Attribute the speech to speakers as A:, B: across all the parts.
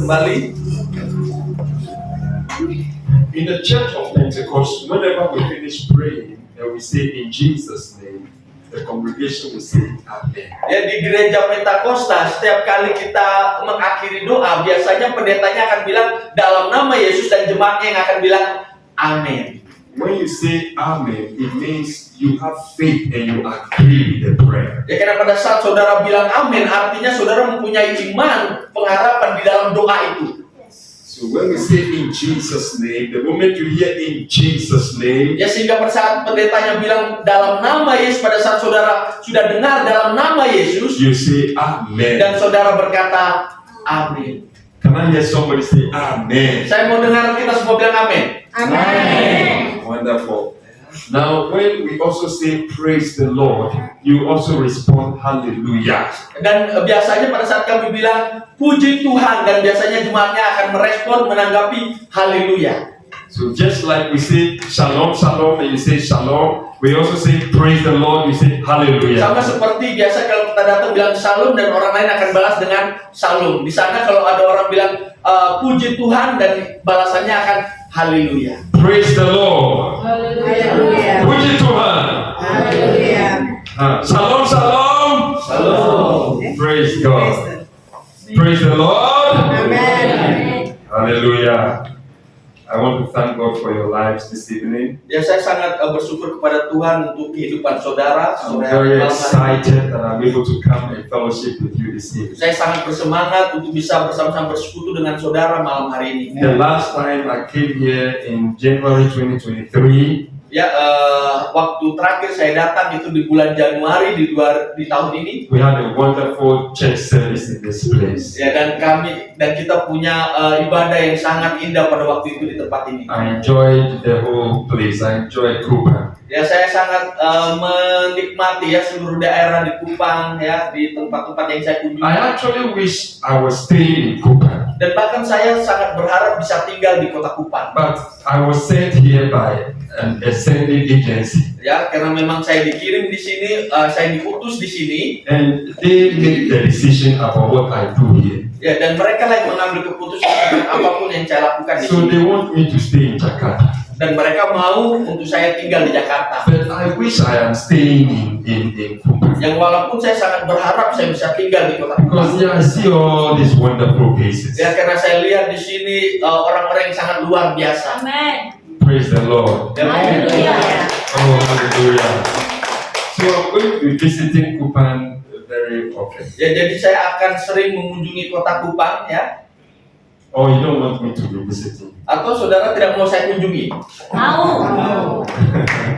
A: kembali.
B: In the church of Pentecost, whenever we finish praying and we say in Jesus' name, the congregation will say Amen.
A: Ya, di gereja Pentakosta, setiap kali kita mengakhiri doa, biasanya pendetanya akan bilang dalam nama Yesus dan jemaatnya yang akan bilang Amin.
B: When you say Amen, it means you have faith and you agree with the prayer.
A: Ya, karena pada saat saudara bilang Amin, artinya saudara mempunyai iman, pengharapan di dalam doa itu.
B: So when we say in Jesus' name, the moment you hear in Jesus' name,
A: Ya, sehingga pada saat pendetanya bilang dalam nama Yesus, pada saat saudara sudah dengar dalam nama Yesus,
B: you say Amen.
A: dan saudara berkata Amin.
B: Can I hear somebody say Amen?
A: Saya mau dengar kita semua bilang Amin.
C: Amen.
B: Wonderful. Now, when we also say praise the Lord, you also respond hallelujah.
A: Dan biasanya pada saat kami bilang puji Tuhan, dan biasanya jemaatnya akan merespon menanggapi haleluya.
B: So just like we say shalom, shalom, and you say shalom, we also say praise the Lord, you say hallelujah.
A: Sama seperti biasa kalau kita datang bilang shalom dan orang lain akan balas dengan shalom. Di sana kalau ada orang bilang puji Tuhan dan balasannya akan haleluya.
B: Praise the Lord.
C: Hallelujah.
B: Puji Tuhan.
C: Hallelujah.
B: Shalom, shalom.
A: Shalom.
B: Praise God. Praise the Lord.
C: Amen.
B: Hallelujah. I want to thank God for your lives this evening.
A: Ya, saya sangat bersyukur kepada Tuhan untuk kehidupan saudara.
B: I'm very excited that I'm able to come and fellowship with you this evening.
A: Saya sangat bersemangat untuk bisa bersama-sama bersekutu dengan saudara malam hari ini.
B: The last time I came here in January 2023,
A: Ya, waktu terakhir saya datang itu di bulan Januari di tahun ini.
B: we had a wonderful church service in this place.
A: Ya, dan kita punya ibadah yang sangat indah pada waktu itu di tempat ini.
B: I enjoyed the whole place. I enjoyed Kupa.
A: Ya, saya sangat menikmati ya seluruh daerah di Kupang ya, di tempat-tempat yang saya kunjungi.
B: I actually wish I was staying in Kupa,
A: Dan bahkan saya sangat berharap bisa tinggal di kota Kupang.
B: but I was sent here by an ascending agency,
A: Ya, karena memang saya dikirim di sini, saya diutus di sini.
B: and they make the decision about what I do here.
A: Ya, dan mereka lah yang mengambil keputusan tentang apapun yang saya lakukan di
B: So
A: sini.
B: they want me to stay in Jakarta,
A: Dan mereka mau untuk saya tinggal di Jakarta.
B: but I wish I am staying in Kupa,
A: Yang walaupun saya sangat berharap saya bisa tinggal di kota
B: because
A: Kupang.
B: I see all these wonderful faces.
A: Ya, karena saya lihat di sini orang-orang yang sangat luar biasa.
C: Amen.
B: Praise the Lord.
C: Hallelujah.
B: Oh, hallelujah. So I'm going to be visiting Kupang very often.
A: Ya, jadi saya akan sering mengunjungi kota Kupang ya.
B: Oh, you don't want me to be visiting?
A: Atau saudara tidak mau saya kunjungi?
C: Mau.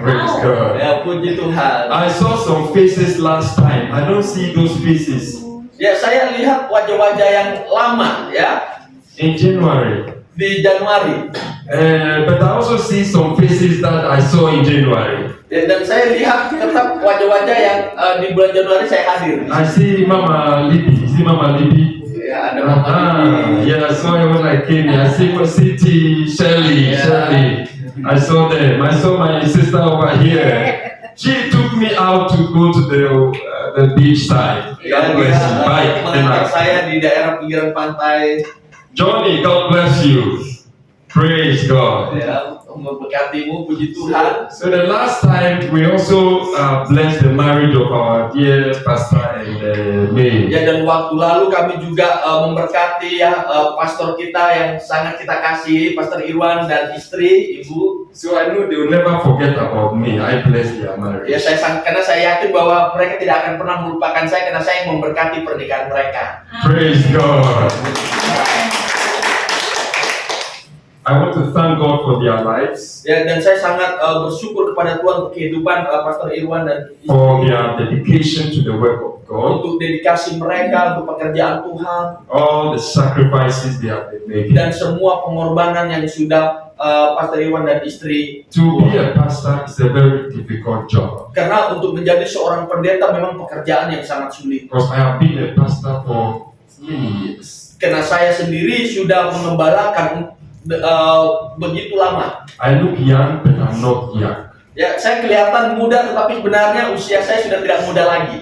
B: Praise God.
A: Ya, puji Tuhan.
B: I saw some faces last time. I don't see those faces
A: Ya, saya lihat wajah-wajah yang lama ya
B: in January.
A: di Januari.
B: But I also see some faces that I saw in January.
A: Ya, dan saya lihat tetap wajah-wajah yang di bulan Januari saya hadir.
B: I see Mama Libby. See Mama Libby?
A: Ya, ada Mama Bibi.
B: Yeah, I saw her when I came here. I see City, Shirley,
A: Yeah.
B: Shirley. I saw them. I saw my sister over here. She took me out to go to the beach side.
A: Ya,
B: God
A: dia
B: bless you. Bye.
A: mengantar saya di daerah pinggiran pantai.
B: Johnny, God bless you. Praise God.
A: Ya, memberkatimu, puji Tuhan.
B: So the last time we also blessed the marriage of our dear pastor and May.
A: Ya, dan waktu lalu kami juga memberkati ya pastor kita yang sangat kita kasih, Pastor Irwan dan istri, Ibu.
B: So I know they will never forget about me. I blessed their marriage.
A: Ya, karena saya yakin bahwa mereka tidak akan pernah melupakan saya karena saya yang memberkati pernikahan mereka.
B: Praise God. I want to thank God for their lives,
A: Ya, dan saya sangat bersyukur kepada Tuhan untuk kehidupan Pastor Irwan dan istri,
B: for their dedication to the work of God,
A: untuk dedikasi mereka untuk pekerjaan Tuhan
B: all the sacrifices they have been making.
A: dan semua pengorbanan yang sudah Pastor Irwan dan istri.
B: To be a pastor is a very difficult job,
A: Karena untuk menjadi seorang pendeta memang pekerjaan yang sangat sulit.
B: because I have been a pastor for many years.
A: Karena saya sendiri sudah mengembalakan begitu lama.
B: I look young, but I'm not young.
A: Ya, saya kelihatan muda, tetapi sebenarnya usia saya sudah tidak muda lagi.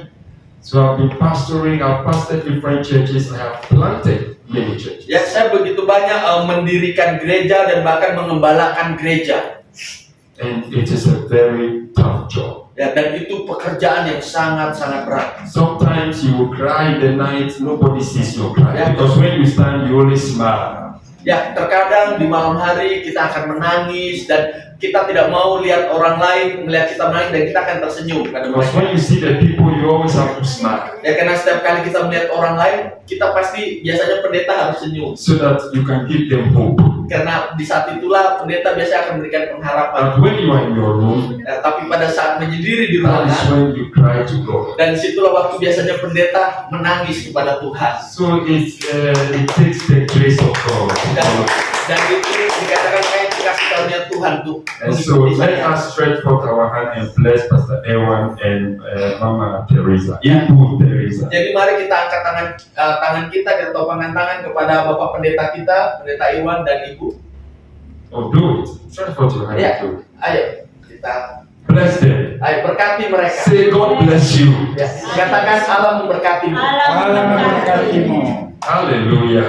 B: So I've been pastoring, I've pastored different churches, I have planted many churches.
A: Ya, saya begitu banyak mendirikan gereja dan bahkan mengembalakan gereja.
B: And it is a very tough job.
A: Ya, dan itu pekerjaan yang sangat-sangat berat.
B: Sometimes you will cry in the night, nobody sees you cry.
A: Yeah.
B: Because when you stand, you only smile.
A: Ya, terkadang di malam hari kita akan menangis dan kita tidak mau lihat orang lain melihat kita menangis dan kita akan tersenyum pada
B: Because
A: mereka.
B: when you see the people, you always have to smile.
A: Ya, karena setiap kali kita melihat orang lain, kita pasti biasanya pendeta harus senyum.
B: So that you can give them hope.
A: Karena di saat itulah pendeta biasanya akan memberikan pengharapan.
B: But when you are in your room,
A: Ya, tapi pada saat menyendiri di
B: that is
A: ruangan,
B: when you cry to God.
A: dan disitulah waktu biasanya pendeta menangis kepada Tuhan.
B: So it takes the grace of God.
A: Dan itu dikatakan kayak dikasih karunia Tuhan tuh.
B: And so let us stretch forth our hand and bless Pastor Ewan and Mama Teresa. Ibu Teresa.
A: Jadi mari kita angkat tangan kita dan topangan tangan kepada Bapak Pendeta kita, Pendeta Iwan dan Ibu.
B: Oh, do it. Stretch forth your hand.
A: Ya,
B: Do it.
A: ayo kita,
B: Bless them.
A: ayo berkati mereka.
B: Say God bless you.
A: Ya, katakan Allah memberkatimu.
C: Allah memberkatimu.
B: Hallelujah.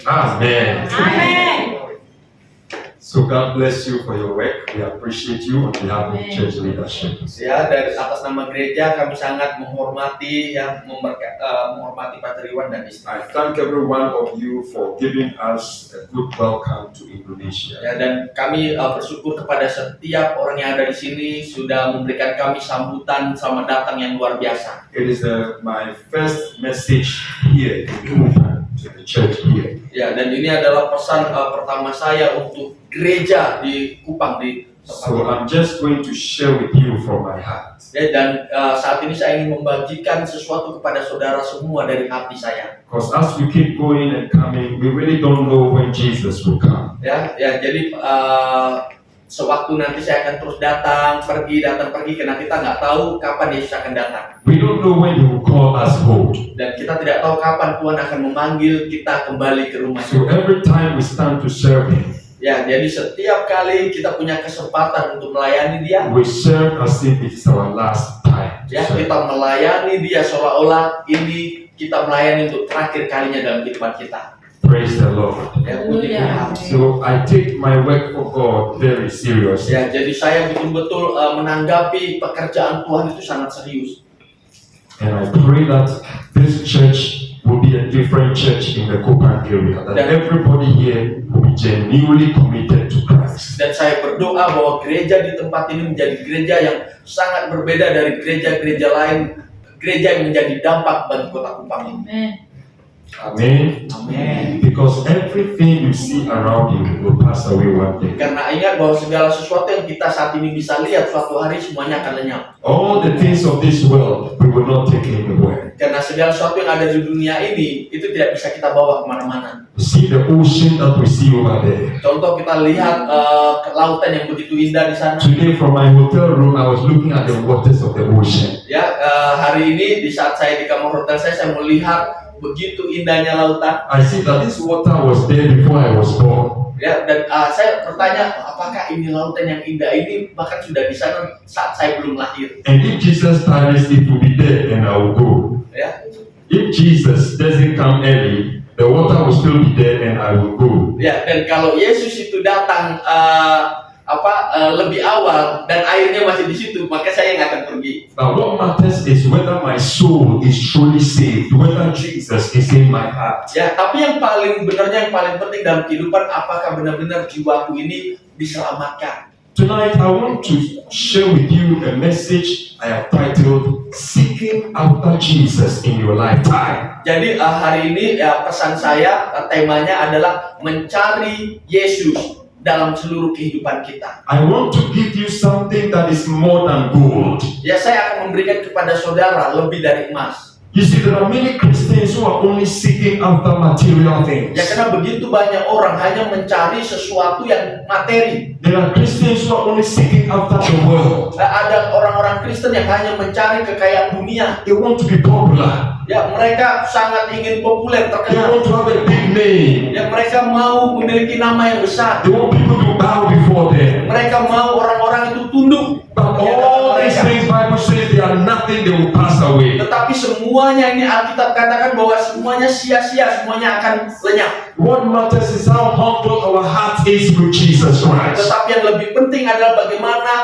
B: Amen.
C: Amin.
B: So God bless you for your work. We appreciate you on behalf of church leadership.
A: Ya, dari atas nama gereja kami sangat menghormati menghormati Pak Triwan dan istri.
B: I thank every one of you for giving us a good welcome to Indonesia.
A: Ya, dan kami bersyukur kepada setiap orang yang ada di sini sudah memberikan kami sambutan selamat datang yang luar biasa.
B: It is my first message here in Kupan to the church here.
A: Ya, dan ini adalah pesan pertama saya untuk gereja di Kupang di tempat
B: So
A: ini.
B: I'm just going to share with you from my heart.
A: Ya, dan saat ini saya ingin membagikan sesuatu kepada saudara semua dari hati saya.
B: Because as we keep going and coming, we really don't know when Jesus will come.
A: Ya, jadi sewaktu nanti saya akan terus datang pergi karena kita nggak tahu kapan Yesus akan datang.
B: We don't know when He will call us home.
A: Dan kita tidak tahu kapan Tuhan akan memanggil kita kembali ke rumahnya.
B: So every time we stand to serve Him,
A: Ya, jadi setiap kali kita punya kesempatan untuk melayani Dia,
B: we serve as if it is our last time. to
A: ya
B: serve.
A: kita melayani Dia seolah-olah ini kita melayani untuk terakhir kalinya dalam kehidupan kita.
B: Praise the Lord.
A: Ya, puji Tuhan.
B: So I take my work for God very seriously.
A: Ya, jadi saya betul-betul menanggapi pekerjaan Tuhan itu sangat serius.
B: And I pray that this church will be a different church in the Kupang area. That everybody here will be genuinely committed to Christ.
A: Dan saya berdoa bahwa gereja di tempat ini menjadi gereja yang sangat berbeda dari gereja-gereja lain, gereja yang menjadi dampak bagi kota Kupang ini.
B: Amen.
A: Amin.
B: Because everything you see around you will pass away one day.
A: Karena ingat bahwa segala sesuatu yang kita saat ini bisa lihat suatu hari semuanya akan lenyap.
B: All the things of this world, we will not take it away.
A: Karena segala sesuatu yang ada di dunia ini itu tidak bisa kita bawa kemana-mana.
B: See the ocean that we see over there.
A: Contoh kita lihat lautan yang begitu indah di sana.
B: Today from my hotel room, I was looking at the waters of the ocean.
A: Ya, hari ini di saat saya di kamar hotel saya melihat begitu indahnya lautan.
B: I see that this water was there before I was born.
A: Ya, dan saya bertanya, apakah ini lautan yang indah ini bahkan sudah di sana saat saya belum lahir?
B: And if Jesus tarries, it will be there and I will go.
A: Ya,
B: If Jesus doesn't come early, the water will still be there and I will go.
A: ya, dan kalau Yesus itu datang lebih awal dan airnya masih di situ, maka saya yang akan pergi.
B: But what matters is whether my soul is truly saved, whether Jesus is in my heart.
A: Ya, tapi yang paling benarnya, yang paling penting dalam kehidupan, apakah benar-benar jiwaku ini diselamatkan?
B: Tonight, I want to share with you a message I have titled Seeking After Jesus in Your Lifetime.
A: Jadi hari ini pesan saya, temanya adalah mencari Yesus dalam seluruh kehidupan kita.
B: I want to give you something that is more than gold.
A: Ya, saya akan memberikan kepada saudara lebih dari emas.
B: You see, there are many Christians who are only seeking after material things.
A: Ya, karena begitu banyak orang hanya mencari sesuatu yang materi.
B: There are Christians who are only seeking after the world.
A: Ada orang-orang Kristen yang hanya mencari kekayaan dunia.
B: They want to be popular.
A: Ya, mereka sangat ingin populer,
B: They
A: terkenal.
B: want to have a big name.
A: Ya, mereka mau memiliki nama yang besar.
B: They want people to bow before them.
A: Mereka mau orang-orang itu tunduk.
B: But all these things, Bible says, they are nothing nothing, they will pass away.
A: Tetapi semuanya ini Alkitab katakan bahwa semuanya sia-sia, semuanya akan lenyap.
B: What matters is how humble our heart is with Jesus Christ.
A: Tetapi yang lebih penting adalah bagaimana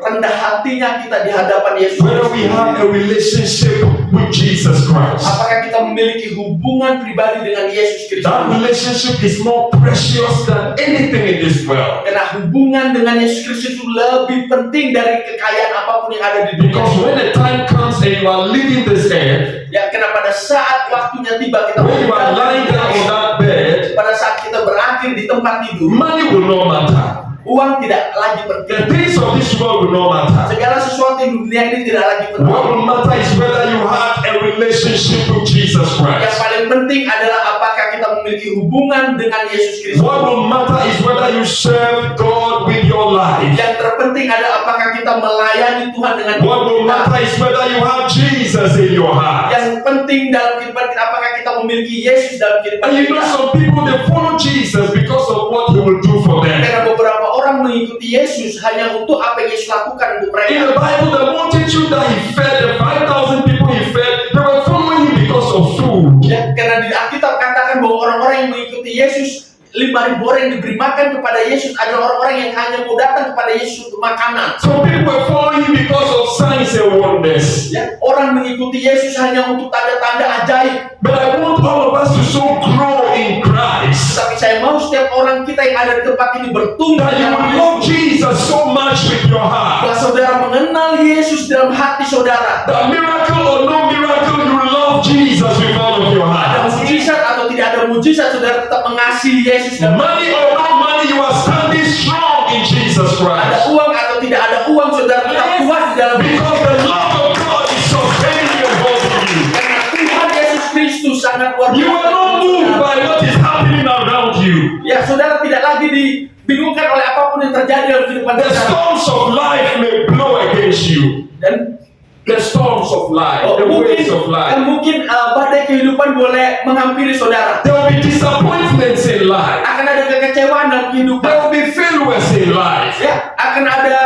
A: rendah hatinya kita di hadapan Yesus.
B: Whether we have a relationship with Jesus Christ.
A: Apakah kita memiliki hubungan pribadi dengan Yesus Kristus?
B: That relationship is more precious than anything in this world.
A: Karena hubungan dengan Yesus Kristus itu lebih penting dari kekayaan apapun yang ada di dunia.
B: Because when the time comes and you are leaving this earth,
A: Ya, karena pada saat waktunya tiba kita
B: when you are lying down on that bed,
A: pada saat kita berakhir di tempat tidur,
B: money will not matter.
A: uang tidak lagi
B: The
A: penting.
B: things of this world will not matter.
A: Segala sesuatu di dunia ini tidak lagi penting.
B: What will matter is whether you have a relationship with Jesus
A: Yang
B: Christ.
A: paling penting adalah apakah kita memiliki hubungan dengan Yesus Kristus.
B: What will matter is whether you serve God with your life.
A: Yang terpenting adalah apakah kita melayani Tuhan dengan
B: What will
A: hidup kita.
B: matter is whether you have Jesus in your heart.
A: Yang penting dalam kehidupan kita apakah kita memiliki Yesus dalam kehidupan
B: And you know
A: kita.
B: some people, they follow Jesus because of what he will do for them.
A: Karena beberapa orang mengikuti Yesus hanya untuk apa yang Yesus lakukan untuk
B: In
A: mereka.
B: the Bible, the multitude that he fed, the 5,000 people he fed, they were following him because of food.
A: Ya, karena di Alkitab katakan bahwa orang-orang yang mengikuti Yesus 5.000 orang yang diberi makan kepada Yesus adalah orang-orang yang hanya mau datang kepada Yesus untuk makanan.
B: Some people were following him because of signs and wonders.
A: Ya, orang mengikuti Yesus hanya untuk tanda-tanda ajaib.
B: But I want all of us to so grow in Christ
A: Tapi saya mau setiap orang kita yang ada di tempat ini bertumbuh
B: that you
A: dalam
B: will love
A: Yesus.
B: Jesus so much with your heart.
A: Bahwa saudara mengenal Yesus dalam hati saudara.
B: That miracle or no miracle, you love Jesus with all of your
A: Ada
B: heart.
A: mujizat atau tidak ada mujizat, saudara tetap mengasihi Yesus dalam
B: Money or no money, you are standing strong in Jesus
A: ada
B: Christ.
A: uang atau tidak ada uang, saudara tetap kuat di dalam Yesus.
B: Because the love of God is sustaining and holding you.
A: Karena Tuhan Yesus Kristus sangat luar
B: You are not moved by what is happening around you.
A: Ya, saudara tidak lagi dibingungkan oleh apapun yang terjadi dalam kehidupan
B: The
A: saudara.
B: storms of life may blow against you.
A: Dan
B: The storms of life, the waves of life.
A: mungkin badai kehidupan boleh menghampiri saudara.
B: There will be disappointments in life.
A: Akan ada kekecewaan dalam kehidupan.
B: There will be failures in life.
A: Ya, akan ada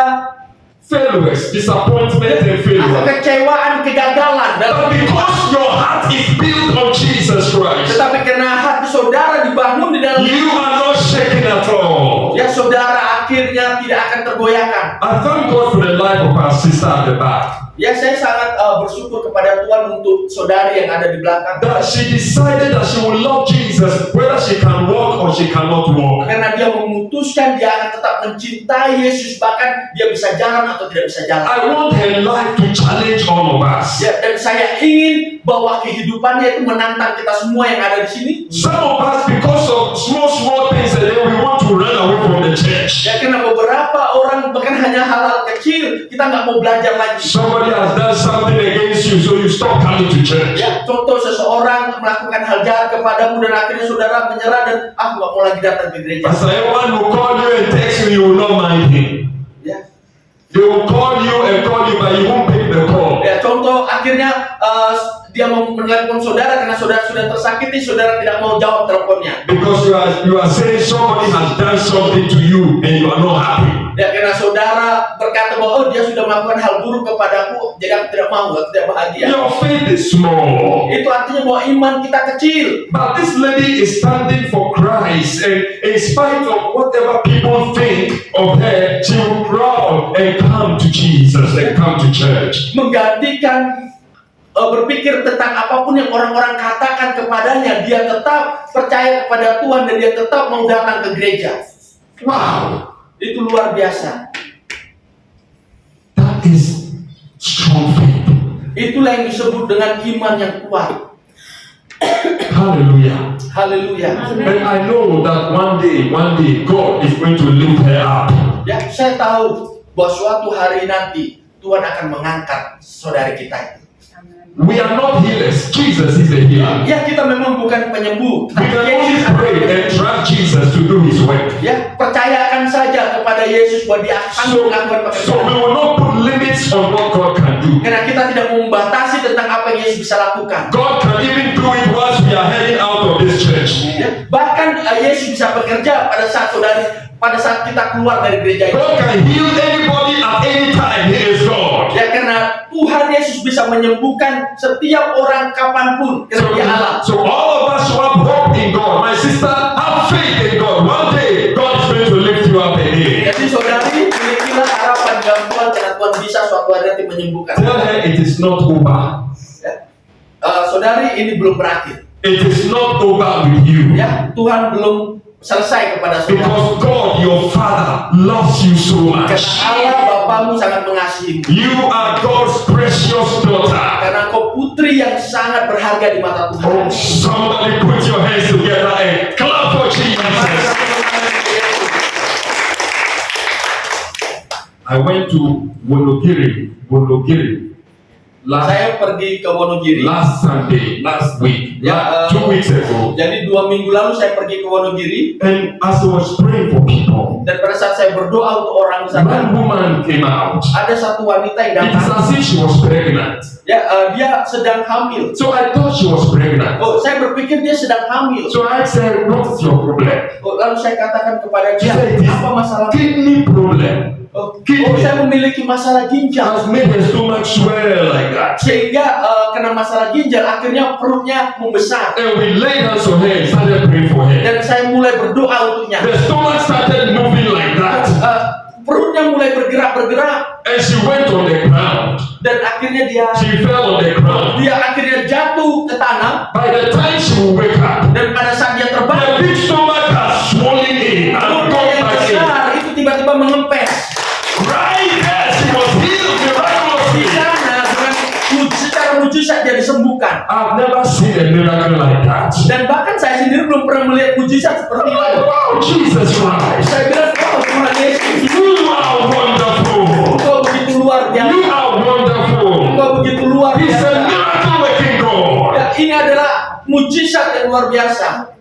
B: Failures, disappointment and failure.
A: kekecewaan, kegagalan dalam
B: But because your heart is built on Jesus Christ,
A: Tetapi karena hati saudara dibangun di dalam
B: you are not shaken at all.
A: ya, saudara akhirnya tidak akan tergoyahkan.
B: I thank God for the life of our sister at the back.
A: Ya, saya sangat bersyukur kepada Tuhan untuk saudari yang ada di belakang.
B: That she decided that she will love Jesus whether she can walk or she cannot walk.
A: Karena dia memutuskan dia akan tetap mencintai Yesus, bahkan dia bisa jalan atau tidak bisa jalan.
B: I want her life to challenge all of us.
A: Ya, dan saya ingin bahwa kehidupannya itu menantang kita semua yang ada di sini.
B: Some of us, because of small things, and then we want to run away from the church.
A: Ya, karena beberapa orang bahkan hanya hal-hal kecil kita nggak mau belajar lagi.
B: Somebody has done something against you, so you stop coming to church.
A: Ya, contoh seseorang melakukan hal jahat kepadamu dan akhirnya saudara menyerah dan aku nggak mau lagi datang ke gereja.
B: As anyone who call you and text you, you will not mind him.
A: Ya,
B: They will call you and call you, but you won't pick the call.
A: ya contoh akhirnya dia mau menelepon saudara karena saudara sudah tersakiti, saudara tidak mau jawab teleponnya.
B: Because you are saying somebody has done something to you and you are not happy.
A: Ya, karena saudara berkata bahwa oh, dia sudah melakukan hal buruk kepadaku, jadi aku tidak mau, aku tidak bahagia.
B: Your faith is small.
A: Itu artinya bahwa iman kita kecil.
B: But this lady is standing for Christ, and in spite of whatever people think of her, she will crawl and come to Jesus and come to church.
A: Menggantikan berpikir tentang apapun yang orang-orang katakan kepadanya, dia tetap percaya kepada Tuhan dan dia tetap mau datang ke gereja.
B: Wow,
A: Itu luar biasa.
B: that is strong faith.
A: Itulah yang disebut dengan iman yang kuat.
B: Hallelujah.
A: Haleluya.
B: And I know that one day, God is going to lift her up.
A: Ya, saya tahu bahwa suatu hari nanti Tuhan akan mengangkat saudari kita itu.
B: We are not healers. Jesus is the healer.
A: Ya, kita memang bukan penyembuh.
B: We can only pray and trust Jesus to do His work.
A: Ya, percayakan saja kepada Yesus bahwa dia akan melakukan
B: So we
A: pekerjaan.
B: will not put limits on what God can do.
A: Karena kita tidak membatasi tentang apa yang Yesus bisa lakukan.
B: God can even do it whilst we are heading out of this church.
A: Ya, bahkan Yesus bisa bekerja pada saat kita keluar dari gereja ini.
B: God can heal anybody at any time. He is God.
A: Ya, karena Tuhan Yesus bisa menyembuhkan setiap orang kapanpun karena Dia Allah.
B: So all of us who have hope in God, my sister, have faith in God. One day, God is going to lift you up again.
A: Jadi saudari, milikilah harapan dalam Tuhan karena Tuhan bisa suatu hari nanti menyembuhkan.
B: Tell her it is not over.
A: Ya. Saudari, ini belum berakhir.
B: It is not over with you.
A: Ya, Tuhan belum selesai kepada saudara.
B: Because God, your Father, loves you so much.
A: Karena Allah Bapamu sangat mengasihimu.
B: You are God's precious daughter.
A: Karena kau putri yang sangat berharga di mata
B: Oh,
A: Tuhan.
B: somebody put your hands together and clap for Jesus. I went to Wonogiri
A: Saya pergi ke Wonogiri.
B: last Sunday, last week,
A: Ya,
B: 2 weeks ago.
A: Jadi 2 minggu lalu saya pergi ke Wonogiri.
B: And as I was praying for people,
A: Dan pada saat saya berdoa untuk orang di
B: one
A: sana,
B: woman came out.
A: ada satu wanita yang
B: It is
A: datang.
B: as if she was pregnant.
A: Ya, dia sedang hamil.
B: So I thought she was pregnant.
A: Oh, saya berpikir dia sedang hamil.
B: So I said, what is your problem?
A: Oh, lalu saya katakan kepada
B: She
A: dia,
B: said, it is
A: apa masalah?
B: kidney problem.
A: Oh,
B: Kidney
A: saya memiliki masalah ginjal.
B: has made her stomach swell like that.
A: Sehingga kena masalah ginjal, akhirnya perutnya membesar.
B: And we laid hands on her and started praying for her.
A: Dan saya mulai berdoa untuknya.
B: The stomach started moving like that.
A: Perutnya mulai bergerak.
B: And she went on the ground.
A: Dan akhirnya
B: She fell on the ground.
A: dia akhirnya jatuh ke tanah.
B: By the time she will wake up,
A: Dan pada saat dia terbang,
B: the big stomach has swollen in and
A: perutnya
B: gone
A: yang
B: back in.
A: besar itu tiba-tiba mengempes.
B: Right there, she was healed
A: Di
B: miraculously.
A: sana dengan secara mujizat dia disembuhkan.
B: I've never seen a miracle like that.
A: Dan bahkan saya sendiri belum pernah melihat mujizat seperti itu.
B: Wow, Jesus Christ.
A: Saya bilang, wow, Tuhan Yesus,
B: You are wonderful.
A: Engkau begitu luar biasa.
B: You are wonderful.
A: Engkau begitu luar
B: He's
A: biasa.
B: a miracle working God.
A: Ya, ini adalah mujizat yang luar biasa.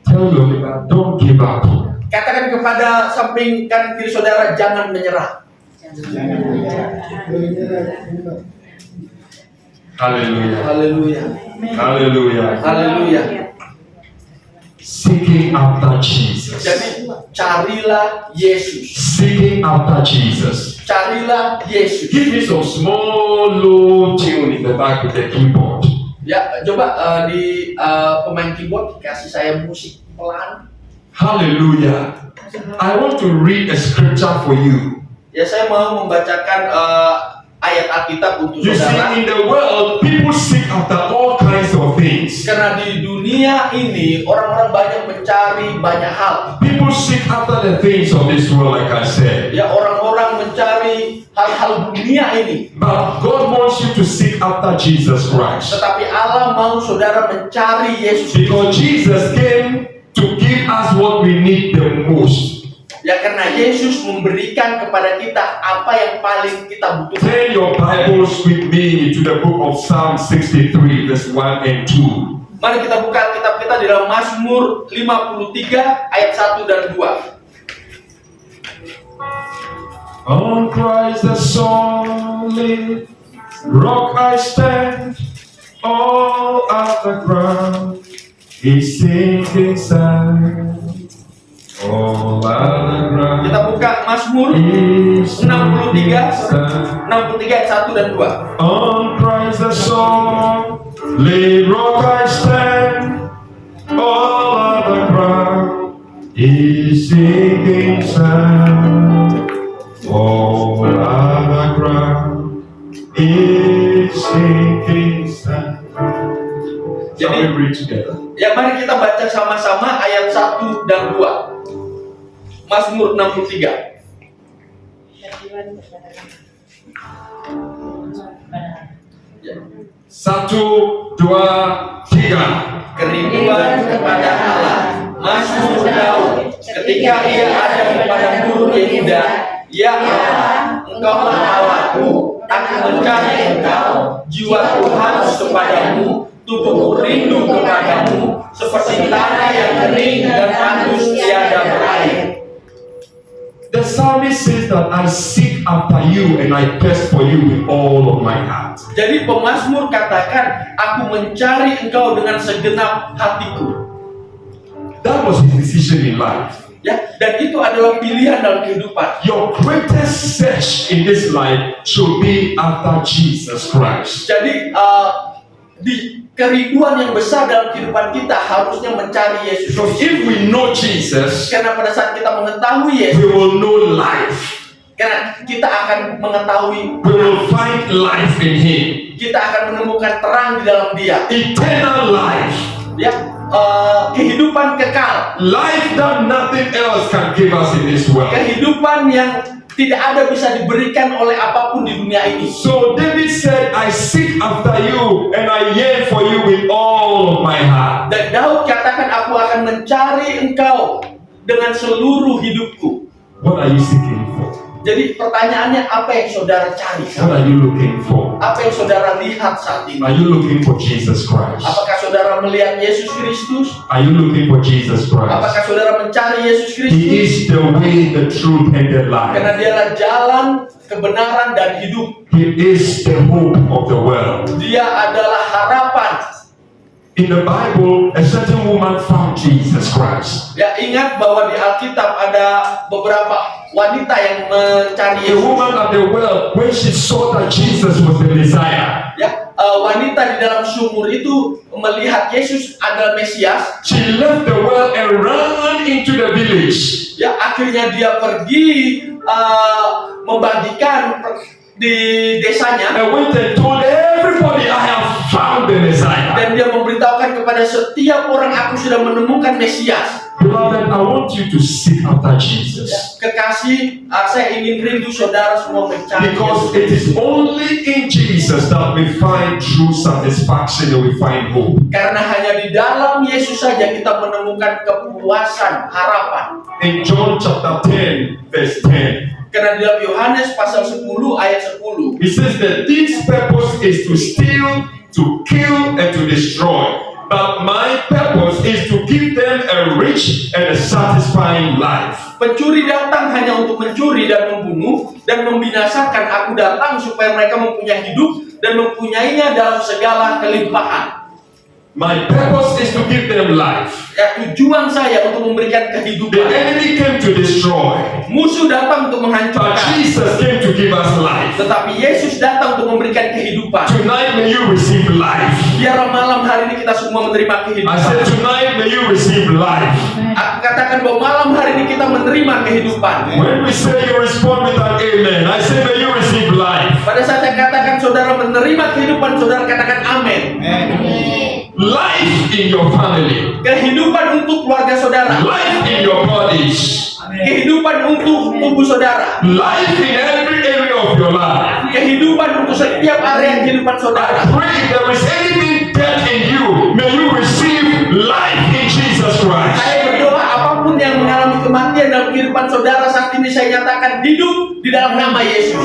B: Tell your neighbor, don't give up.
A: Katakan kepada samping kanan kiri saudara, jangan menyerah.
B: Hallelujah.
A: Haleluya.
B: Hallelujah.
A: Haleluya.
B: Seeking after Jesus.
A: Jadi carilah Yesus.
B: Seeking after Jesus.
A: Carilah Yesus.
B: Give me some small low tune in the back with the keyboard.
A: Ya, coba di pemain keyboard kasih saya musik pelan.
B: Hallelujah. I want to read a scripture for you.
A: Ya, saya mau membacakan ayat Alkitab untuk
B: You
A: saudara.
B: see, in the world, people seek after all kinds of things.
A: Karena di dunia ini orang-orang banyak mencari banyak hal.
B: People seek after the things of this world, like I said.
A: Ya, orang-orang mencari hal-hal dunia ini.
B: But God wants you to seek after Jesus Christ.
A: Tetapi Allah mau saudara mencari Yesus.
B: Because Jesus came to give us what we need the most.
A: Ya, karena Yesus memberikan kepada kita apa yang paling kita butuhkan.
B: Turn your Bibles with me to the book of Psalm 63, verse 1 and 2.
A: Mari kita buka Alkitab kita di dalam Mazmur 53 ayat 1 dan 2.
B: On Christ the solid rock I stand, all other ground is sinking sand. All other ground
A: Kita buka Mazmur
B: is
A: 63
B: sand.
A: 63 ayat 1 dan 2.
B: On Christ the solid rock I stand, all other ground is sinking sand. All other ground is sinking sand. Shall we read together?
A: Ya, mari kita baca sama-sama ayat 1 dan 2. Mazmur 63. Ya.
B: 1, 2, 3.
A: Kerinduan kepada Allah, Mazmur Daud, ketika ia ada kepada gurun Yehuda. Ya Allah, Engkaulah Allahku, aku mencari Engkau, jiwaku haus kepadamu, tubuhku rindu kepadamu, seperti tanah yang kering dan tandus tiada berair.
B: The psalmist says that I seek after you and I thirst for you with all of my heart.
A: Jadi pemazmur katakan, aku mencari Engkau dengan segenap hatiku.
B: That was his decision in life.
A: Ya, dan itu adalah pilihan dalam kehidupan.
B: Your greatest search in this life should be after Jesus Christ.
A: Jadi di kerinduan yang besar dalam kehidupan kita harusnya mencari Yesus.
B: Because if we know Jesus,
A: Karena pada saat kita mengetahui
B: we
A: Yesus,
B: will know life.
A: karena kita akan mengetahui,
B: We will find life in Him.
A: kita akan menemukan terang di dalam Dia.
B: Eternal life.
A: Ya, kehidupan kekal,
B: Life that nothing else can give us in this world.
A: kehidupan yang tidak ada bisa diberikan oleh apapun di dunia ini.
B: So David said, I seek after you and I yearn for you with all of my heart.
A: Dan Daud katakan, aku akan mencari engkau dengan seluruh hidupku.
B: What are you seeking for?
A: Jadi pertanyaannya, apa yang saudara cari?
B: What are you looking for?
A: Apa yang saudara lihat saat ini?
B: Are you looking for Jesus Christ?
A: Apakah saudara melihat Yesus Kristus?
B: Are you looking for Jesus Christ?
A: Apakah saudara mencari Yesus
B: He
A: Kristus?
B: is the way, the truth, and the
A: Karena
B: life.
A: dialah jalan, kebenaran, dan hidup.
B: He is the hope of the world.
A: Dia adalah harapan.
B: In the Bible, a certain woman found Jesus Christ.
A: Ya, ingat bahwa di Alkitab ada beberapa wanita yang mencari
B: The
A: Yesus.
B: woman at the well, when she saw that Jesus was the Messiah,
A: Ya, wanita di dalam sumur itu melihat Yesus adalah Mesias.
B: she left the well and ran into the village.
A: Ya, akhirnya dia pergi membagikan di desanya,
B: And went and told everybody, I have found the Messiah.
A: dan dia memberitahukan kepada setiap orang, aku sudah menemukan Mesias.
B: Beloved, I want you to seek after Jesus.
A: Ya, kekasih, saya ingin rindu saudara semua mencari
B: Because
A: Yesus.
B: it is only in Jesus that we find true satisfaction and we find hope.
A: Karena hanya di dalam Yesus saja kita menemukan kepuasan, harapan.
B: In John chapter 10, verse 10,
A: Karena di dalam Yohanes pasal 10 ayat 10,
B: it says that this purpose is to steal, to kill, and to destroy. But my purpose is to give them a rich and a satisfying life.
A: pencuri datang hanya untuk mencuri dan membunuh dan membinasakan. Aku datang supaya mereka mempunyai hidup dan mempunyainya dalam segala kelimpahan.
B: My purpose is to give them life.
A: Ya, tujuan saya untuk memberikan
B: The
A: kehidupan.
B: enemy came to destroy,
A: Musuh datang untuk
B: but
A: menghancurkan,
B: Jesus came to give us life.
A: tetapi Yesus datang untuk memberikan kehidupan.
B: Tonight may you receive life.
A: Biarlah malam hari ini kita semua menerima
B: I
A: kehidupan.
B: said tonight may you receive life.
A: Aku katakan bahwa malam hari ini kita menerima kehidupan.
B: When we say you respond with an amen, I say may you receive life.
A: Pada saat saya katakan saudara menerima kehidupan, saudara katakan amin.
B: Life in your family.
A: Kehidupan untuk keluarga saudara.
B: Life in your bodies.
A: Kehidupan untuk tubuh saudara.
B: Life in every area of your life.
A: Kehidupan untuk setiap area kehidupan
B: I
A: saudara.
B: pray if there is anything dead in you, may you receive life in Jesus Christ.
A: Saya berdoa apapun yang mengalami kematian dalam kehidupan saudara saat ini, saya nyatakan hidup di dalam nama Yesus.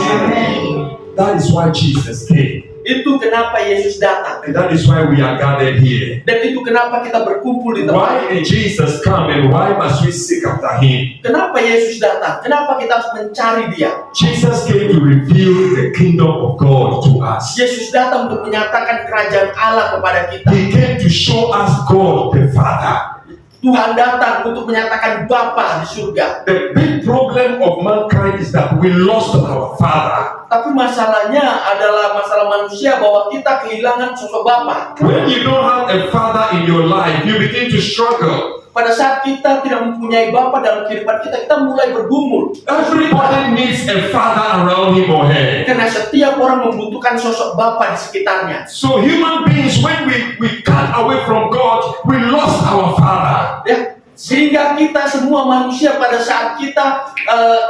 B: That is why Jesus came.
A: Itu kenapa Yesus datang.
B: And that is why we are gathered here.
A: Dan itu kenapa kita berkumpul di tempat
B: Why
A: ini.
B: did Jesus come and why must we seek after Him?
A: Kenapa Yesus datang? Kenapa kita harus mencari Dia?
B: Jesus came to reveal the kingdom of God to us.
A: Yesus datang untuk menyatakan kerajaan Allah kepada kita.
B: He came to show us God the Father.
A: Tuhan datang untuk menyatakan Bapa di surga.
B: The big problem of mankind is that we lost our Father.
A: Tapi masalahnya adalah masalah manusia bahwa kita kehilangan sosok Bapa.
B: When you don't have a father in your life, you begin to struggle.
A: Pada saat kita tidak mempunyai Bapa dalam kehidupan kita, kita mulai bergumul.
B: Everybody needs a father around him or her.
A: Karena setiap orang membutuhkan sosok Bapa di sekitarnya.
B: So human beings, when we cut away from God, we lost our father.
A: Ya, sehingga kita semua manusia pada saat kita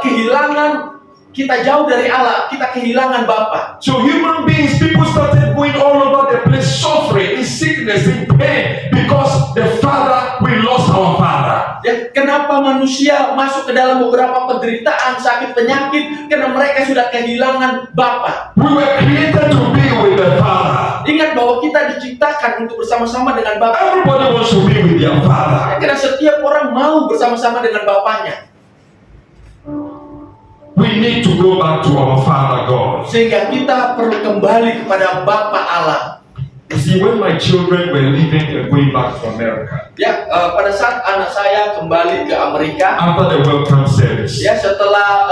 A: kehilangan, kita jauh dari Allah, kita kehilangan Bapa.
B: So human beings, people started going all over the place, suffering, in sickness, in pain, because the father, we lost our father.
A: Ya, kenapa manusia masuk ke dalam beberapa penderitaan, sakit, penyakit? Karena mereka sudah kehilangan Bapa.
B: We were created to be with the father.
A: Ingat bahwa kita diciptakan untuk bersama-sama dengan Bapa.
B: Everybody wants to be with their father.
A: Karena setiap orang mau bersama-sama dengan Bapaknya.
B: We need to go back to our Father God.
A: Sehingga kita perlu kembali kepada Bapa Allah.
B: You see, when my children were leaving and going back to America,
A: Ya, pada saat anak saya kembali ke Amerika,
B: after the welcome service,
A: ya setelah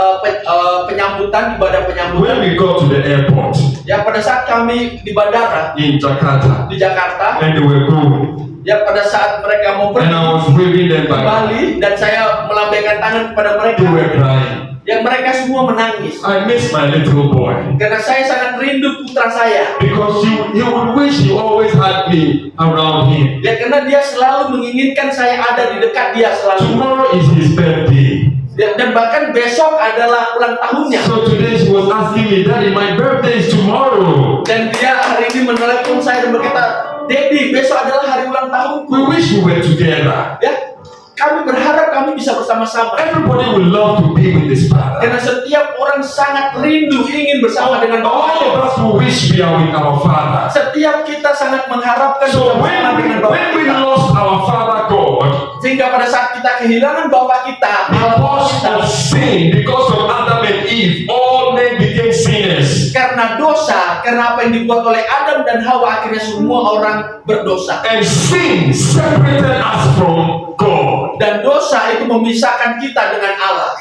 A: penyambutan, ibadah
B: when
A: penyambutan,
B: we got to the airport
A: ya pada saat kami di bandara
B: in Jakarta,
A: di Jakarta,
B: and they were going,
A: ya pada saat mereka mau
B: and I
A: pergi
B: was waving them back,
A: kembali dan saya melambaikan tangan kepada mereka,
B: they were crying.
A: yang mereka semua menangis
B: I miss my little boy.
A: karena saya sangat rindu putra saya.
B: Because he would wish he always had me around him.
A: Ya karena dia selalu menginginkan saya ada di dekat dia selalu.
B: Tomorrow is his birthday.
A: Dan bahkan besok adalah ulang tahunnya.
B: So today she was asking me, Daddy, my birthday is tomorrow.
A: Dan dia hari ini menelepon saya dan berkata, Daddy, besok adalah hari ulang tahunku.
B: We wish we were together.
A: Ya, kami berharap kami bisa bersama-sama.
B: Everybody would love to be with his father.
A: Karena setiap orang sangat rindu ingin bersama dengan
B: All
A: bapaknya.
B: of us will wish we are with our father.
A: Setiap kita sangat mengharapkan
B: So
A: bersama dengan bapak
B: when we
A: kita.
B: lost our father God,
A: Sehingga pada saat kita kehilangan bapak kita, Allah
B: because
A: kita,
B: of sin, because of Adam and Eve, all men became sinners.
A: karena dosa, karena apa yang dibuat oleh Adam dan Hawa, akhirnya semua orang berdosa.
B: And sin separated us from God.
A: Dan dosa itu memisahkan kita dengan Allah.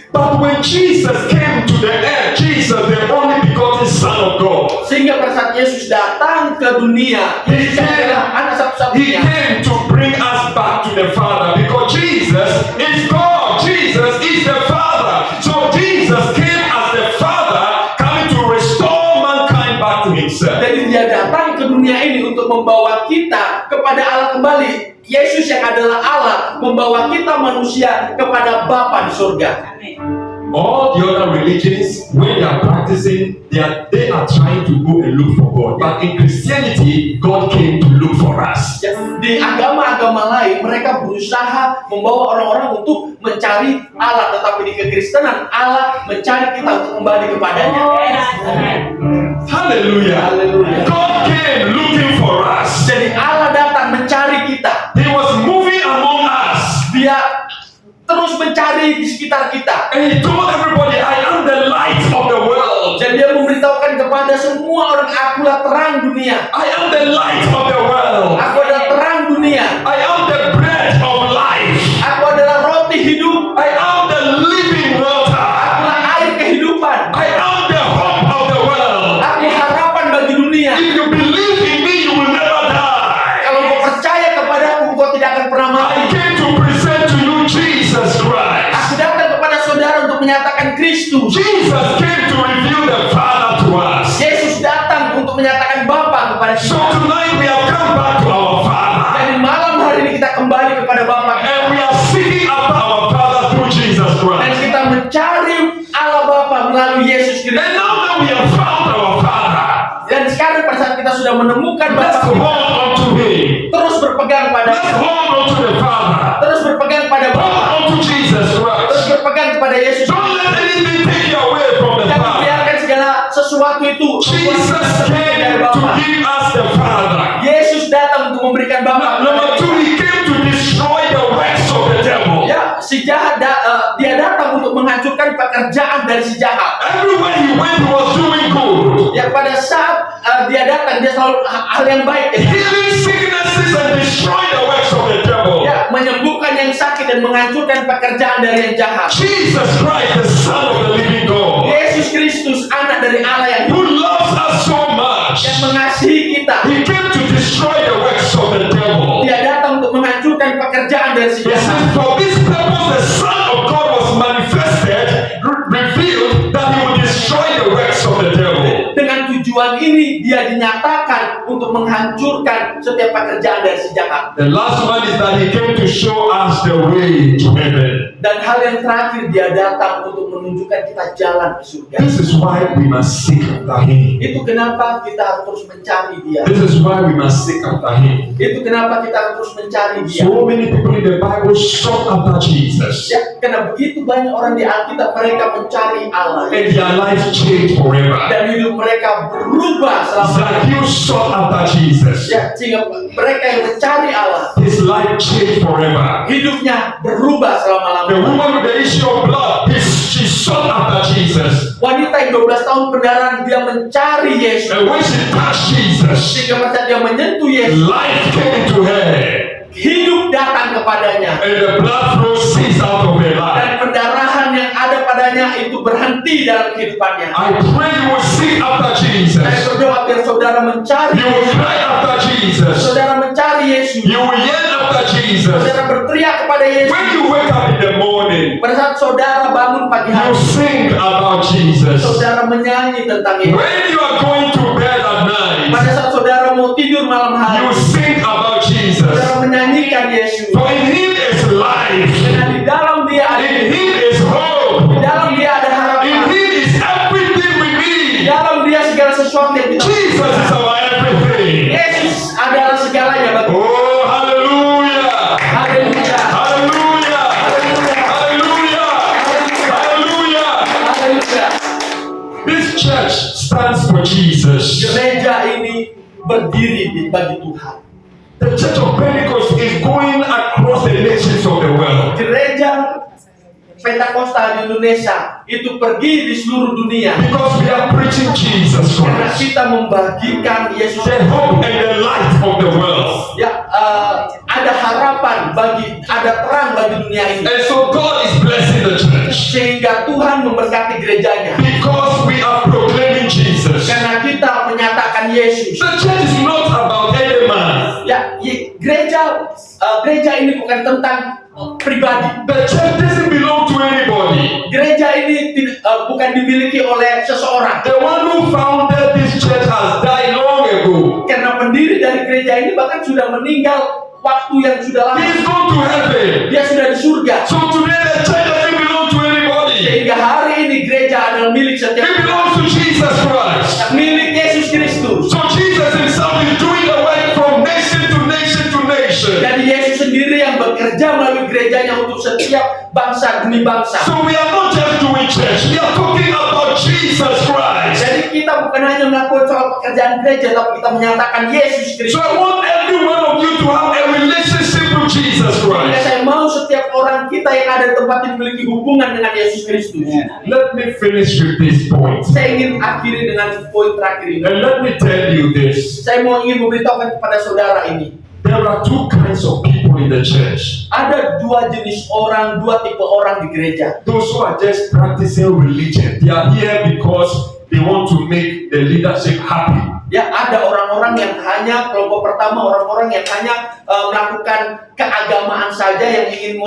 B: But when Jesus came to the earth, Jesus, the only begotten Son of God,
A: Sehingga pada saat Yesus datang ke dunia, Yesus adalah anak
B: He
A: satu-satunya.
B: came to bring us back to the Father, because Jesus is God. Jesus is the Father. So Jesus came as the Father, coming to restore mankind back to Himself.
A: Jadi dia datang ke dunia ini untuk membawa kita kepada Allah kembali. Yesus yang adalah Allah membawa kita manusia kepada Bapa di surga.
B: All the other religions, when they are practicing, they are trying to go and look for God. But in Christianity, God came to look for us.
A: Ya, di agama-agama lain mereka berusaha membawa orang-orang untuk mencari Allah, tetapi di kekristenan Allah mencari kita untuk kembali kepadanya.
B: Hallelujah.
A: Haleluya.
B: God came looking for us.
A: Jadi Allah datang mencari kita.
B: He was moving among us.
A: Dia terus mencari di sekitar kita.
B: And He told everybody, I am the light of the world.
A: Dan dia memberitahukan kepada semua orang, akulah terang dunia.
B: I am the light of the world.
A: Aku adalah terang dunia.
B: I am the bread of life.
A: Aku adalah roti hidup.
B: I am the living water.
A: Akulah air kehidupan.
B: I am the hope of the world.
A: Aku harapan bagi dunia.
B: If you believe in me, you will never die.
A: Kalau kau percaya kepadaku, kau tidak akan pernah
B: I
A: mati.
B: came to present to you Jesus Christ.
A: Aku datang kepada saudara untuk menyatakan Kristus.
B: Jesus came to reveal the Father to us.
A: Yesus datang untuk menyatakan Bapa kepada
B: So
A: kita.
B: tonight we have come back to our Father.
A: Dan di malam hari ini kita kembali kepada Bapa
B: And we are seeking after our Father through Jesus
A: dan
B: Christ.
A: kita mencari Allah Bapa melalui Yesus
B: And
A: Kristus.
B: now that we have found our Father,
A: Dan sekarang pada saat kita sudah menemukan
B: let's
A: Bapa
B: hold
A: kita,
B: on to Him.
A: terus berpegang pada
B: Let's hold on to the Father.
A: terus berpegang pada
B: Hold
A: Bapa,
B: on to Jesus
A: terus
B: Christ.
A: berpegang kepada Yesus.
B: Don't let anything take you away from the
A: Jangan
B: Father.
A: biarkan segala sesuatu itu
B: Jesus came
A: dari
B: to
A: Bapa.
B: give us the Father.
A: Yesus datang untuk memberikan Bapa.
B: Number two, He came to destroy the works of the devil.
A: Ya, si jahat dia datang untuk menghancurkan pekerjaan dari si jahat.
B: Everywhere He went, He was doing good.
A: Ya, pada saat dia datang, dia selalu hal yang baik. Ya,
B: Healing sicknesses and destroy the works of the devil.
A: ya, menyembuhkan yang sakit dan menghancurkan pekerjaan dari yang jahat.
B: Jesus Christ, the Son of the living God,
A: Yesus Kristus, anak dari Allah yang
B: who loves us so much,
A: mengasihi kita.
B: He came to destroy the works of the devil.
A: Dia datang untuk menghancurkan pekerjaan dari si
B: He
A: jahat.
B: says, for this purpose the Son of God was manifested, revealed that He would destroy the works of the devil.
A: Dengan tujuan ini dia dinyatakan untuk menghancurkan setiap pekerjaan dari si jahat.
B: The last one is that He came to show us the way to heaven.
A: Dan hal yang terakhir, dia datang untuk menunjukkan kita jalan ke surga.
B: This is why we must seek after Him.
A: Itu kenapa kita harus terus mencari dia.
B: This is why we must seek after Him.
A: Itu kenapa kita harus terus mencari dia.
B: So many people in the Bible sought after Jesus,
A: Ya, karena begitu banyak orang di Alkitab, mereka mencari Allah.
B: and their life changed forever.
A: Dan hidup mereka berubah selama.
B: Zacchaeus sought after Jesus.
A: Ya, sehingga mereka yang mencari Allah,
B: His life changed forever.
A: hidupnya berubah
B: The
A: selama-lamanya.
B: woman with the issue of blood, she sought after Jesus.
A: Wanita yang 12 tahun pendarahan dia mencari Yesus.
B: And when she touched Jesus,
A: Sehingga pada saat dia menyentuh Yesus,
B: life came into her.
A: hidup datang kepadanya.
B: And the blood flow ceased out of her life.
A: Dan pendarahan yang ada padanya itu berhenti dalam kehidupannya.
B: I pray you will seek after
A: Saya
B: Jesus.
A: berdoa biar saudara mencari
B: You will
A: Yesus.
B: cry after Jesus.
A: Saudara mencari Yesus.
B: You will yell after Jesus.
A: Saudara berteriak kepada Yesus.
B: When you wake up in the morning,
A: Pada saat saudara bangun pagi
B: you
A: hari,
B: sing about Jesus.
A: saudara menyanyi tentang Yesus.
B: When you are going to bed at night,
A: Pada saat saudara mau tidur malam
B: you
A: hari,
B: sing about Jesus.
A: saudara menyanyikan Yesus.
B: For in Him is life.
A: Karena di dalam dia ada,
B: In Him is
A: di
B: hope.
A: dalam dia ada
B: In
A: harapan.
B: Him is everything we
A: Di
B: need.
A: dalam dia segala sesuatu yang kita
B: Jesus is our everything.
A: Yesus adalah segalanya bagi kita.
B: Oh, hallelujah.
A: Haleluya.
B: Hallelujah. Hallelujah. Hallelujah.
A: Haleluya.
B: This church stands for Jesus.
A: Gereja ini berdiri bagi Tuhan.
B: The church of Pentecost is going across the nations of the world.
A: Gereja Pentakosta di Indonesia itu pergi di seluruh dunia
B: Because we are preaching Jesus
A: karena
B: Christ,
A: kita membagikan Yesus.
B: the hope and the light of the world.
A: Ya, ada harapan bagi, ada terang bagi dunia ini.
B: And so God is blessing the church
A: Sehingga Tuhan memberkati gerejanya
B: because we are proclaiming Jesus.
A: karena kita menyatakan Yesus.
B: The church is not about any man.
A: Ya, gereja ini bukan tentang pribadi.
B: The church doesn't belong to anybody.
A: Gereja ini bukan dimiliki oleh seseorang.
B: The one who founded this church has died long ago.
A: Karena pendiri dari gereja ini bahkan sudah meninggal waktu yang sudah lama.
B: He's gone to heaven.
A: Dia sudah di surga.
B: So today the church doesn't belong to anybody.
A: Sehingga hari ini gereja adalah milik
B: It
A: setiap orang.
B: belongs to Jesus Christ.
A: Milik Yesus Kristus.
B: So Jesus himself is doing the work from nation to nation to nation.
A: Jadi Yesus sendiri yang bekerja melalui gerejanya untuk setiap bangsa demi bangsa.
B: So we are not just doing church. We are talking about Jesus Christ.
A: Jadi kita bukan hanya melakukan soal pekerjaan gereja, tapi kita menyatakan Yesus
B: So
A: Kristus.
B: I want every one of you to have a relationship with Jesus
A: Sehingga
B: Christ.
A: saya mau setiap orang kita yang ada di tempat ini memiliki hubungan dengan Yesus Kristus.
B: Let me finish with this point.
A: Saya ingin akhiri dengan poin terakhir ini.
B: And let me tell you this.
A: Saya mau ingin memberitahukan kepada saudara ini.
B: There are two kinds of people in the church.
A: Ada dua jenis orang, dua tipe orang di gereja.
B: Those who are just practicing religion. They are here because they want to make the leadership happy.
A: Ya, ada orang-orang yang hanya kelompok pertama, orang-orang yang hanya melakukan keagamaan saja yang ingin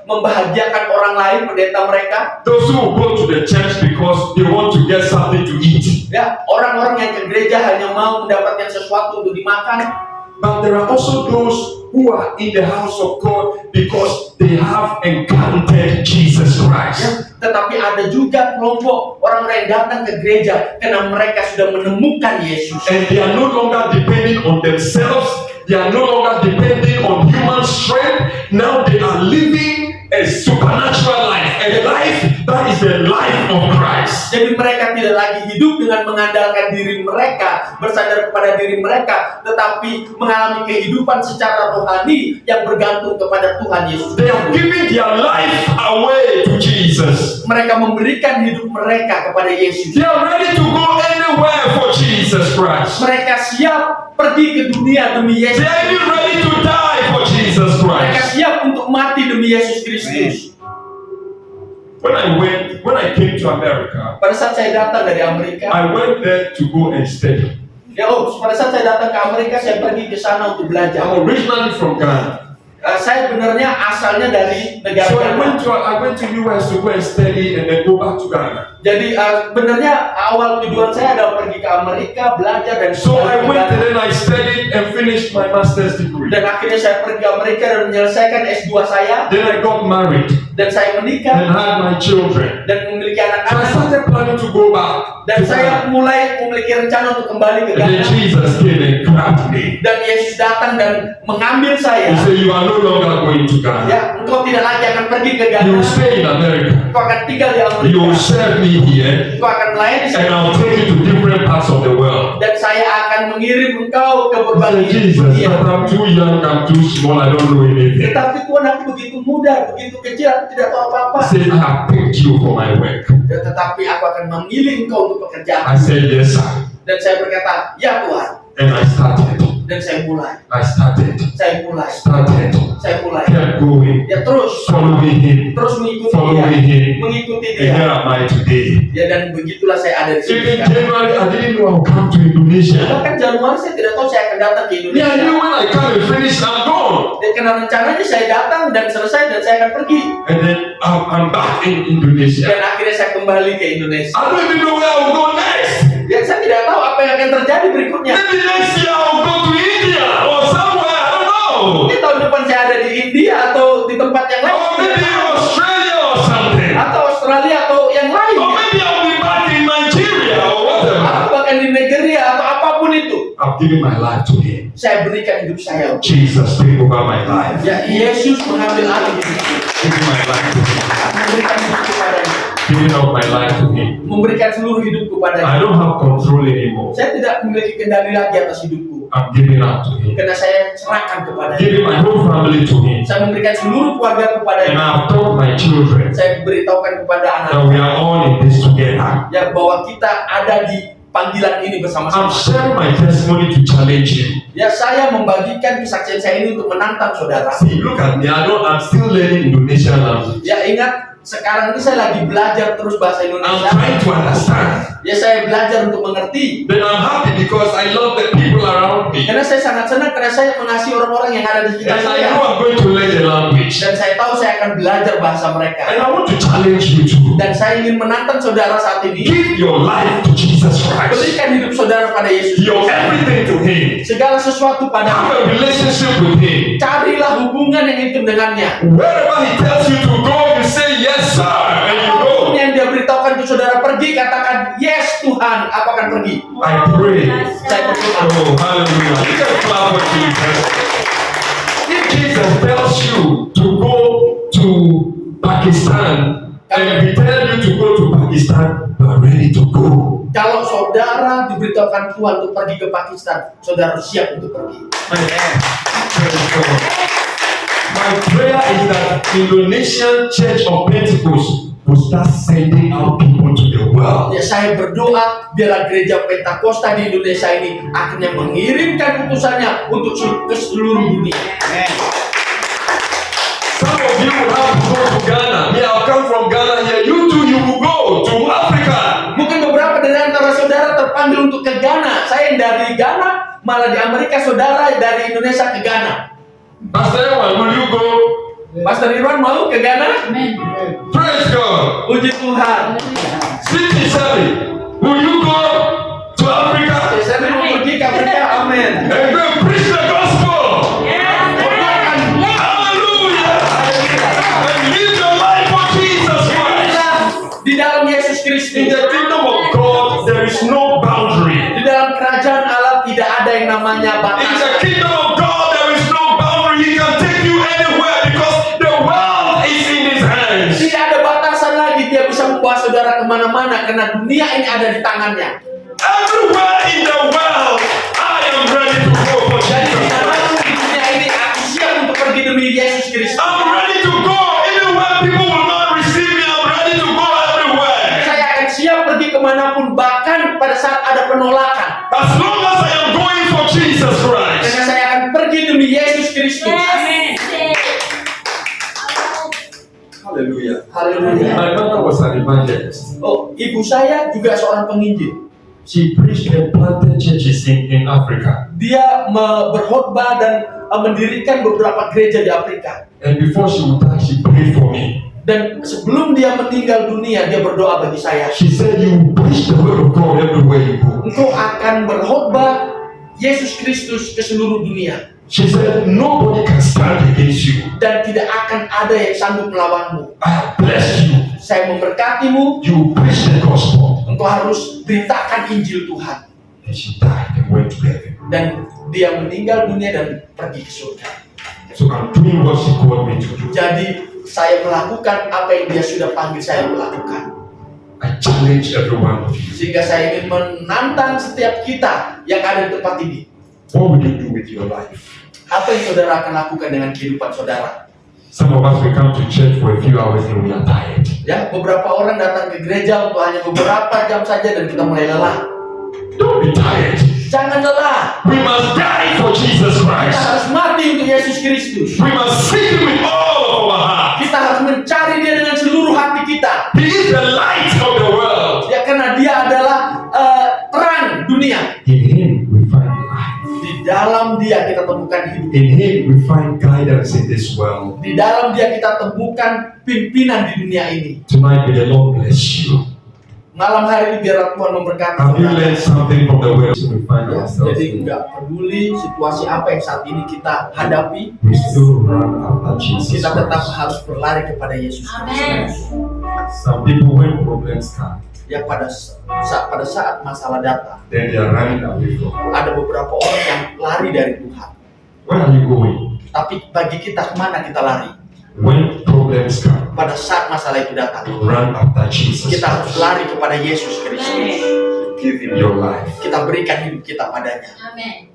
A: membahagiakan orang lain, pendeta mereka.
B: Those who go to the church because they want to get something to eat.
A: Ya, orang-orang yang ke gereja hanya mau mendapatkan sesuatu untuk dimakan.
B: But there are also those who are in the house of God because they have encountered Jesus
A: Ya,
B: Christ.
A: tetapi ada juga kelompok orang-orang yang datang ke gereja karena mereka sudah menemukan Yesus.
B: And they are no longer depending on themselves. They are no longer depending on human strength. Now they are living a supernatural life. A life that is the life of Christ.
A: Jadi mereka tidak lagi hidup dengan mengandalkan diri mereka, bersandar kepada diri mereka, tetapi mengalami kehidupan secara rohani yang bergantung kepada Tuhan Yesus.
B: They are giving their life away to Jesus.
A: Mereka memberikan hidup mereka kepada Yesus.
B: They are ready to go anywhere for Jesus Christ.
A: Mereka siap pergi ke dunia demi
B: They
A: Yesus.
B: are even ready to die for Jesus
A: Mereka
B: Christ.
A: siap untuk mati demi Yesus Kristus.
B: When I came to America,
A: Pada saat saya datang dari Amerika,
B: I went there to go and study.
A: pada saat saya datang ke Amerika, saya pergi ke sana untuk belajar.
B: I'm originally from Ghana.
A: Saya sebenarnya asalnya dari negara
B: So I
A: Ghana.
B: went to US to go and study and then go back to Ghana.
A: Jadi sebenarnya awal tujuan saya adalah pergi ke Amerika, belajar dan
B: So I
A: kembali ke
B: went and
A: Ghana.
B: then I studied and finished my master's degree.
A: Dan akhirnya saya pergi ke Amerika dan menyelesaikan S2 saya,
B: Then I got married
A: dan saya menikah
B: and had my children.
A: dan memiliki
B: So I
A: anak-anak,
B: started planning to go back
A: dan
B: to
A: saya
B: Ghana.
A: mulai memiliki rencana untuk kembali ke
B: And then
A: Ghana.
B: Jesus came and grabbed me.
A: Dan Yesus datang dan mengambil saya.
B: He said, you are no longer going to Ghana.
A: Ya, engkau tidak lagi akan pergi ke
B: You
A: Ghana.
B: will stay in America.
A: Engkau akan tinggal di
B: You will
A: Amerika.
B: serve me here.
A: Engkau akan melayani
B: And
A: saya.
B: I'll take you to different parts of the world.
A: Dan saya akan mengirim engkau ke
B: I
A: berbagai
B: said, Jesus,
A: dunia.
B: but I'm too young, I'm too small, I don't know anything.
A: Tetapi Tuhan, aku begitu muda, begitu kecil, aku tidak tahu
B: He
A: apa-apa.
B: said, I have picked you for my work.
A: Ya, tetapi aku akan memilih engkau untuk
B: I
A: pekerjaan.
B: said, yes, sir.
A: Dan saya berkata, ya Tuhan.
B: And I started.
A: Dan saya mulai.
B: Kept going,
A: Ya terus
B: following him,
A: mengikuti dia. Mengikuti
B: and here
A: dia.
B: am I today.
A: Ya, dan begitulah saya ada di sini
B: Even
A: sekarang.
B: January, I didn't know I would come to Indonesia.
A: Bahkan Januari saya tidak tahu saya akan datang ke
B: Yeah, I
A: Indonesia.
B: knew when I come and finish, I'm gone.
A: Dan karena rencananya saya datang dan selesai dan saya akan pergi.
B: And then I'm back in Indonesia.
A: Dan akhirnya saya kembali ke Indonesia.
B: I don't even know where I will go next.
A: Ya, saya tidak tahu apa yang akan terjadi berikutnya.
B: Maybe next year I will go to India or somewhere, I don't know.
A: Mungkin tahun depan saya ada di India atau di tempat yang lain.
B: Or maybe Australia or something.
A: Atau Australia atau yang lain.
B: Or maybe I'll be back in Nigeria or whatever.
A: Atau bahkan di Nigeria atau apapun itu.
B: I've given my life to him.
A: Saya berikan hidup saya.
B: Jesus, take over my life.
A: Ya, Yesus mengambil alih hidupku.
B: Giving my life to him.
A: Memberikan hidup kepadanya.
B: Giving up my life to him.
A: Memberikan seluruh hidup
B: I
A: kepadanya.
B: don't have control anymore.
A: Saya tidak memiliki kendali lagi atas hidupku.
B: I'm giving up to him.
A: Karena saya serahkan kepadanya.
B: Giving my whole family to him.
A: Saya memberikan seluruh keluarga
B: And
A: kepadanya.
B: I've taught my children
A: Saya beritahukan kepada
B: that
A: anak
B: we are all in this together.
A: ya bahwa kita ada di panggilan ini
B: I'm
A: bersama-sama.
B: sharing my testimony to challenge you.
A: Ya, saya membagikan kesaksian saya ini untuk menantang saudara.
B: See, look at me. I'm still learning Indonesian language.
A: Ya, ingat sekarang ini saya lagi belajar terus bahasa
B: I'm
A: Indonesia.
B: trying to understand.
A: Ya, saya belajar untuk mengerti.
B: Then I'm happy because I love the people around me.
A: Karena saya sangat senang karena saya mengasihi orang-orang yang ada di sekitar
B: And I
A: saya.
B: know I'm going to learn the language.
A: Dan saya tahu saya akan belajar bahasa mereka.
B: And I want to challenge you too.
A: Dan saya ingin menantang saudara saat ini.
B: Give your life to Jesus Christ.
A: Berikan hidup saudara pada Yesus.
B: Your everything to Him.
A: Segala sesuatu
B: Have
A: pada
B: a relationship with Him.
A: carilah hubungan yang intim dengannya.
B: Wherever He tells you to go, you say yes, sir, and you go.
A: Apapun yang dia beritahukan ke saudara pergi, katakan yes Tuhan, aku akan pergi.
B: I pray.
A: Saya berdoa.
B: Oh, hallelujah. You can clap for Jesus. If Jesus tells you to go to Pakistan, and He tells you to go to Pakistan, you are ready to go.
A: Kalau saudara diberitahukan Tuhan untuk pergi ke Pakistan, saudara siap untuk pergi.
B: Praise God. My prayer is that Indonesian Church of Pentecost will start sending out people to the world.
A: Ya, saya berdoa biarlah gereja Pentakosta di Indonesia ini akhirnya mengirimkan utusannya untuk ke seluruh dunia.
B: Some of you will have to go to Ghana. Me, I've come from Ghana here. You too, you will go to Africa.
A: Mungkin beberapa dari antara saudara terpanggil untuk ke Ghana. Saya yang dari Ghana, malah di Amerika saudara dari Indonesia ke Ghana.
B: Pastor Ewan, will you go?
A: Pastor Irwan mau ke Ghana?
B: Praise God.
A: Puji Tuhan.
B: Siti Sally, will you go to Africa
A: Saya mau pergi ke Afrika, amin.
B: and go and preach the gospel? Hallelujah. And live your life for Jesus Christ.
A: Di dalam Yesus
B: In
A: Kristus,
B: the kingdom of God, there is no boundary.
A: di dalam kerajaan Allah tidak ada yang namanya
B: In
A: batas.
B: the kingdom of God, there is no boundary. He can take you anywhere because the world is in His hands.
A: Tidak ada batasan lagi, dia bisa membawa saudara kemana-mana karena dunia ini ada di tangannya.
B: Everywhere in the world, I am ready to go for
A: Jadi
B: Jesus
A: di
B: Christ.
A: mana di dunia ini aku siap untuk pergi demi Yesus Kristus.
B: I'm ready to go. Even when people will not receive me, I'm ready to go everywhere.
A: Saya akan siap pergi kemanapun, bahkan pada saat ada penolakan.
B: As long as I am going for Jesus Christ.
A: Karena saya akan pergi demi Yesus Kristus.
B: Hallelujah.
A: Haleluya.
B: My mother was an evangelist.
A: Oh, ibu saya juga seorang penginjil.
B: She preached and planted churches in Africa.
A: Dia berkhotbah dan mendirikan beberapa gereja di Afrika.
B: And before she would die, she prayed for me.
A: Dan sebelum dia meninggal dunia, dia berdoa bagi saya.
B: She said, "You preach the word of God everywhere you go."
A: Engkau akan berkhotbah Yesus Kristus ke seluruh dunia.
B: She said, "Nobody can stand against you.
A: Dan tidak akan ada yang sanggup melawanmu.
B: I have blessed you.
A: Saya memberkatimu.
B: You preach the gospel."
A: Engkau harus beritakan Injil Tuhan.
B: And she died and went to heaven.
A: Dan dia meninggal dunia dan pergi ke surga.
B: So I'm doing what she called me to do.
A: Jadi saya melakukan apa yang dia sudah panggil saya melakukan.
B: I challenge every one of you.
A: Sehingga saya ingin menantang setiap kita yang ada di tempat ini.
B: What will you do with your life?
A: Apa yang saudara akan lakukan dengan kehidupan saudara?
B: Some of us will come to church for a few hours and we are tired.
A: Ya, beberapa orang datang ke gereja untuk hanya beberapa jam saja dan kita mulai lelah.
B: Don't be tired.
A: Jangan lelah.
B: We must die for Jesus
A: Kita
B: Christ.
A: harus mati untuk Yesus Kristus.
B: We must seek Him with all of our heart.
A: Kita harus mencari Dia dengan seluruh hati kita.
B: He is the light of the world.
A: Ya, karena Dia adalah terang dunia.
B: In Him we find life.
A: Di dalam Dia kita temukan hidup.
B: In Him we find guidance in this world.
A: Di dalam Dia kita temukan pimpinan di dunia ini.
B: Tonight may the Lord bless you.
A: Malam hari ini biar Tuhan memberkati
B: Have you
A: saudara.
B: learned something from the world we find
A: Ya,
B: ourselves
A: jadi
B: in?
A: nggak peduli situasi apa yang saat ini kita hadapi,
B: We still run after Jesus
A: kita tetap
B: Christ.
A: harus berlari kepada Yesus
D: Amen.
A: Kristus.
B: Some people, when problems come,
A: Ya, pada saat masalah datang,
B: then they are running away from God.
A: ada beberapa orang yang lari dari Tuhan.
B: Where are you going?
A: Tapi bagi kita, kemana kita lari?
B: When problems come,
A: Pada saat masalah itu datang,
B: run after Jesus.
A: kita harus lari kepada Yesus Kristus.
B: Give Him your life.
A: Kita berikan hidup kita padanya.
D: Amen.